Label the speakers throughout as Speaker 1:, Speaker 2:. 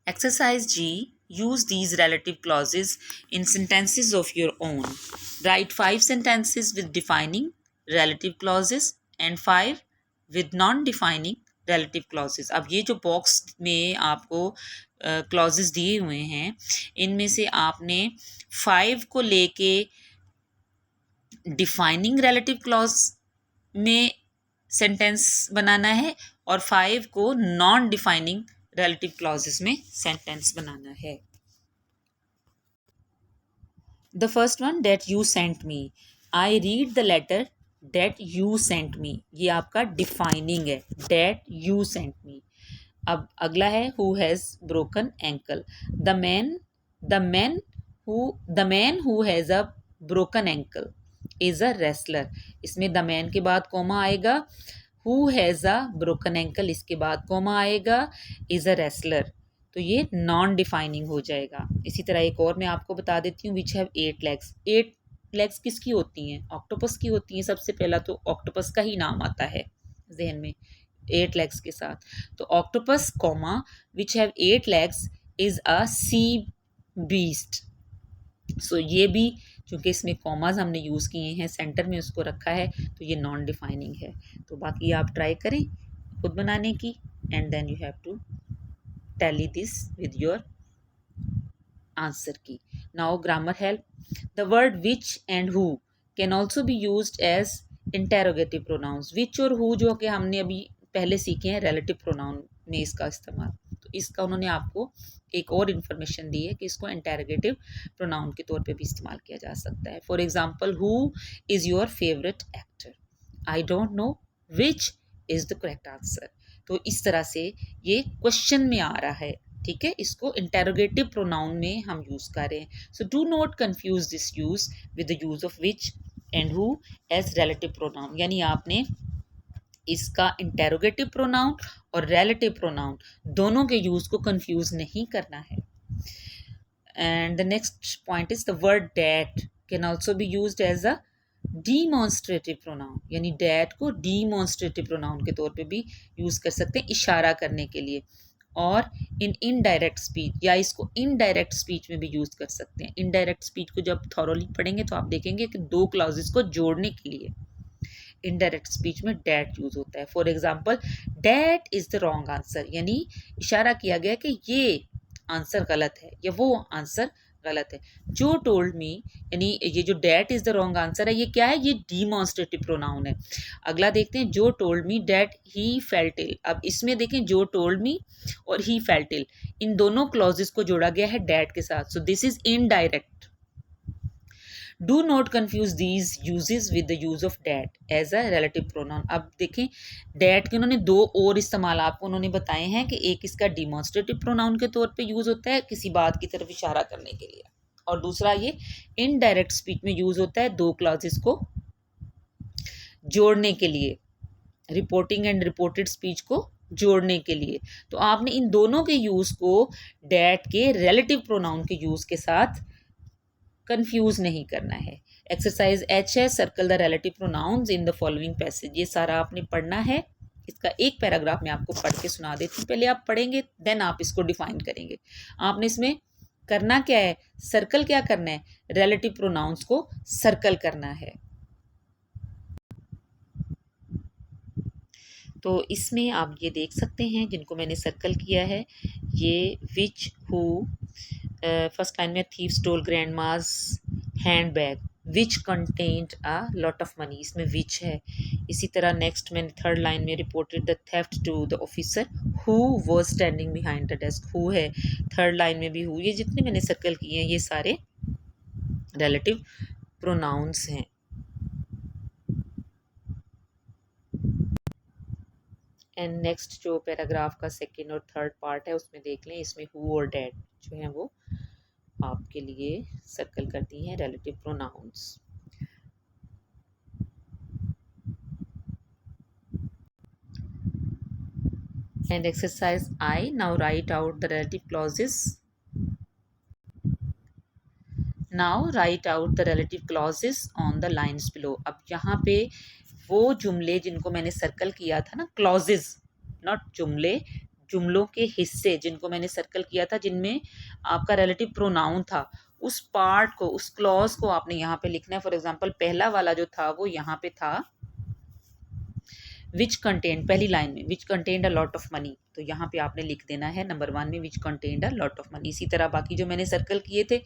Speaker 1: Exercise G. Use these relative clauses in sentences of your own. Write 5 sentences with defining relative clauses and 5 with non-defining relative clauses. अब ये जो box में आपको clauses दिए हुए हैं, इनमें से आपने 5 को लेके डिफाइनिंग रिलेटिव क्लॉज में सेंटेंस बनाना है और 5 को नॉन डिफाइनिंग रिलेटिव क्लॉजेस में सेंटेंस बनाना है. The first one, that you sent me. I read the letter that you sent me. ये आपका डिफाइनिंग है, डेट यू सेंट मी. अब अगला है who has broken ankle. The man who has a broken ankle is a wrestler. इसमें the man के बाद coma आएगा, who has a broken ankle इसके बाद कोमा आएगा, इज अ रेसलर. तो ये नॉन डिफाइनिंग हो जाएगा. इसी तरह एक और मैं आपको बता देती हूँ, विच हैव 8 लेग्स. 8 लेग्स किसकी होती हैं? ऑक्टोपस की होती हैं. सबसे पहला तो ऑक्टोपस का ही नाम आता है जहन में 8 लेग्स के साथ. तो octopus comma which have 8 legs is a sea beast. So ये भी चूंकि इसमें कॉमाज हमने यूज़ किए हैं, सेंटर में उसको रखा है, तो ये नॉन डिफाइनिंग है. तो बाकी आप ट्राई करें खुद बनाने की and then you have to tally this with your answer key. Now grammar help. The word which and who can also be used as interrogative pronouns. Which और who जो कि हमने अभी पहले सीखे हैं relative pronoun में इसका इस्तेमाल, तो इसका उन्होंने आपको एक और इन्फॉर्मेशन दी है कि इसको इंटेरोगेटिव प्रोनाउन के तौर पे भी इस्तेमाल किया जा सकता है. For example, who is your favourite actor. I don't know which is the correct answer. तो इस तरह से ये क्वेश्चन में आ रहा है, ठीक है. इसको इंटेरोगेटिव प्रोनाउन में हम यूज़ कर रहे हैं. So do not confuse this use with the use of which and who as relative pronoun. यानी आपने इसका इंटेरोगेटिव प्रोनाउन और रिलेटिव प्रोनाउन दोनों के यूज़ को कंफ्यूज नहीं करना है. And the next point is the word that can also be used as a demonstrative pronoun. यानी डैट को डीमॉन्स्ट्रेटिव प्रोनाउन के तौर पे भी यूज़ कर सकते हैं इशारा करने के लिए. और इनडायरेक्ट स्पीच या इसको इनडायरेक्ट स्पीच में भी यूज़ कर सकते हैं. इनडायरेक्ट स्पीच को जब थॉरोली पढ़ेंगे तो आप देखेंगे कि 2 क्लॉजेस को जोड़ने के लिए इनडायरेक्ट स्पीच में डैट यूज होता है. For example, that is the wrong answer. यानी इशारा किया गया कि ये आंसर गलत है या वो आंसर गलत है. जो टोल्ड मी, यानी ये जो that is the wrong answer है, ये क्या है? ये डीमॉन्स्ट्रेटिव प्रोनाउन है. अगला देखते हैं, जो told me that he felt ill. अब इसमें देखें, जो टोल्ड मी और ही फेल्ट इल, इन दोनों क्लॉजेस को जोड़ा गया है डैट के साथ. So this is indirect. Do not confuse these uses with the use of that as a relative pronoun. अब देखें, डैट के उन्होंने 2 और इस्तेमाल आपको उन्होंने बताए हैं कि एक इसका डिमॉन्स्ट्रेटिव प्रोनाउन के तौर पे यूज होता है किसी बात की तरफ इशारा करने के लिए, और दूसरा ये इनडायरेक्ट स्पीच में यूज होता है 2 क्लॉजेस को जोड़ने के लिए, रिपोर्टिंग एंड रिपोर्टेड स्पीच को जोड़ने के लिए. तो आपने इन दोनों के यूज को डैट के रिलेटिव प्रोनाउन के यूज के साथ कंफ्यूज नहीं करना है. एक्सरसाइज एच है, circle the relative pronouns in the following passage. ये सारा आपने पढ़ना है. इसका एक पैराग्राफ मैं आपको पढ़ के सुना देती हूँ. पहले आप पढ़ेंगे, देन आप इसको डिफाइन करेंगे. आपने इसमें करना क्या है? सर्कल क्या करना है? रिलेटिव प्रोनाउंस को सर्कल करना है. तो इसमें आप ये देख सकते हैं जिनको मैंने सर्कल किया है, ये विच, हु. फर्स्ट लाइन में thief stole grandma's handbag which content a lot of money. इसमें विच है. इसी तरह नेक्स्ट में थर्ड लाइन में reported the theft to the officer who was standing behind the desk. Who है. Third line में भी who. ये जितने मैंने सर्कल किए हैं ये सारे रिलेटिव प्रोनाउंस हैं. एंड नेक्स्ट जो पैराग्राफ का सेकेंड और थर्ड पार्ट है उसमें देख लें, इसमें हु और डैट जो है वो आपके लिए सर्कल करती हैं relative pronouns. And exercise I. Now write out the relative clauses. Now write out the relative clauses on the lines below. अब यहाँ पे वो जुमले जिनको मैंने सर्कल किया था ना, क्लॉजेस, नॉट जुमले, जुमलों के हिस्से जिनको मैंने सर्कल किया था, जिनमें आपका रिलेटिव प्रोनाउन था, उस पार्ट को, उस क्लॉज को आपने यहाँ पे लिखना है। फॉर एग्जाम्पल पहला वाला जो था वो यहाँ पे था विच कंटेंट, पहली लाइन में which content a lot of money, तो यहाँ पे आपने लिख देना है नंबर 1 में which content a lot of money. इसी तरह बाकी जो मैंने सर्कल किए थे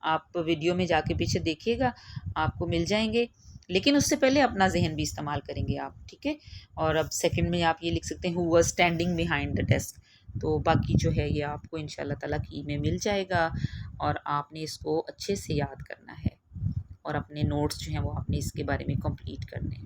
Speaker 1: आप वीडियो में जाके पीछे देखिएगा, आपको मिल जाएंगे। लेकिन उससे पहले अपना जहन भी इस्तेमाल करेंगे आप, ठीक है। और अब सेकंड में आप ये लिख सकते हैं who was standing behind the desk. तो बाकी जो है ये आपको इंशाल्लाह ताला की में मिल जाएगा और आपने इसको अच्छे से याद करना है और अपने नोट्स जो हैं वो आपने इसके बारे में कंप्लीट करने हैं।